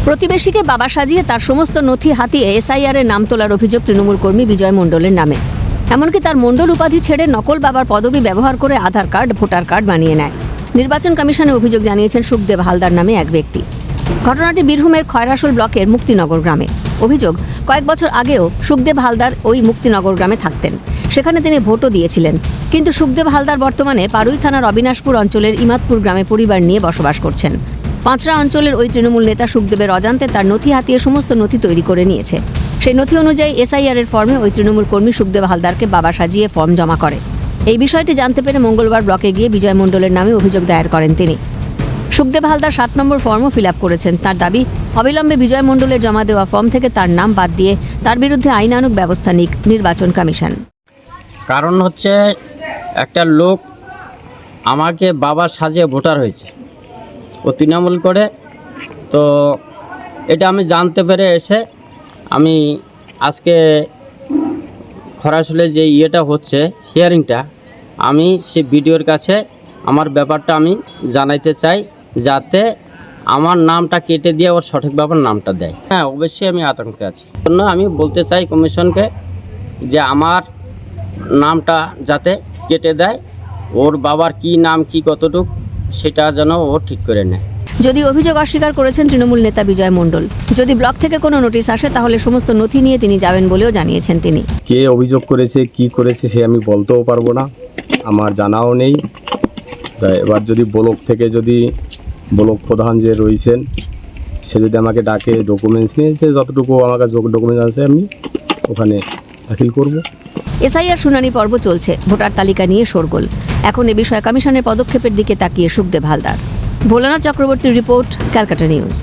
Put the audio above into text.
প্রতিবেশীকে বাবা সাজিয়ে তার সমস্ত নথি হাতিয়ে এসআইআর এর নাম তোলার অভিযোগ তৃণমূল কর্মী বিজয় মণ্ডলের নামে। এমনকি তার মণ্ডল উপাধি ছেড়ে নকল বাবার পদবি ব্যবহার করে আধার কার্ড, ভোটার কার্ড বানিয়ে নেয়। নির্বাচন কমিশনে অভিযোগ জানিয়েছেন সুখদেব হালদার নামে এক ব্যক্তি। ঘটনাটি বীরভূমের খয়রাসোল ব্লকের মুক্তিনগর গ্রামে। অভিযোগ, কয়েক বছর আগেও সুখদেব হালদার ওই মুক্তিনগর গ্রামে থাকতেন। সেখানে তিনি ভোটও দিয়েছিলেন। কিন্তু সুখদেব হালদার বর্তমানে পারুই থানার অবিনাশপুর অঞ্চলের ইমাদপুর গ্রামে পরিবার নিয়ে বসবাস করছেন। পাঁচরা অঞ্চলের ওই তৃণমূল নেতা সুখদেবের অজান্তে তার নথি হাতিয়ে সমস্ত নথি তৈরি করে নিয়েছে। সেই নথি অনুযায়ী এসআইআর এর ফর্মে ওই তৃণমূল কর্মী সুখদেব হালদারকে বাবা সাজিয়ে ফর্ম জমা করে। এই বিষয়টি জানতে পেরে মঙ্গলবার ব্লকে গিয়ে বিজয় মণ্ডলের নামে অভিযোগ দায়ের করেন তিনি। সুখদেব হালদার 7 নম্বর ফর্মও ফিল আপ করেছেন। তার দাবি, অবিলম্বে বিজয় মণ্ডলের জমা দেওয়া ফর্ম থেকে তার নাম বাদ দিয়ে তার বিরুদ্ধে আইনানুগ ব্যবস্থা নিক নির্বাচন কমিশন। কারণ হচ্ছে একটা লোক আমাকে বাবা সাজিয়ে ভোটার হয়েছে, ও তৃণমূল করে। তো এটা আমি জানতে পেরে এসে আমি আজকে খরাসলে যে ইয়েটা হচ্ছে হিয়ারিংটা, আমি সে ভিডিওর কাছে আমার ব্যাপারটা আমি জানাইতে চাই, যাতে আমার নামটা কেটে দিয়ে ওর সঠিক ব্যাপার নামটা দেয়। হ্যাঁ, অবশ্যই আমি আতঙ্কে আছি। জন্য আমি বলতে চাই কমিশনকে যে আমার নামটা যাতে কেটে দেয়, ওর বাবার কি নাম কি কতটুক সেটা যেন ও ঠিক করে নেয়। যদি অভিযোগ অস্বীকার করেছেন তৃণমূল নেতা বিজয় মণ্ডল। যদি ব্লক থেকে কোনো নোটিশ আসে তাহলে সমস্ত নথি নিয়ে তিনি যাবেন বলেও জানিয়েছেন তিনি। কে অভিযোগ করেছে, কি করেছে সে আমি বলতেও পারবো না, আমার জানাও নেই। এবার যদি ব্লক থেকে, যদি ব্লক প্রধান যে রয়েছেন সে যদি আমাকে ডাকে, ডকুমেন্টস নিয়েছে, যতটুকু আমার কাছে ডকুমেন্টস আছে আমি ওখানে দাখিল করব। এসআইআর শুনানি পর্ব চলছে। ভোটার তালিকা নিয়ে শোরগোল। এখন এ বিষয়ে কমিশনের পদক্ষেপের দিকে তাকিয়ে সুখদেব হালদার। ভোলানাথ চক্রবর্তীর রিপোর্ট, ক্যালকাটা নিউজ।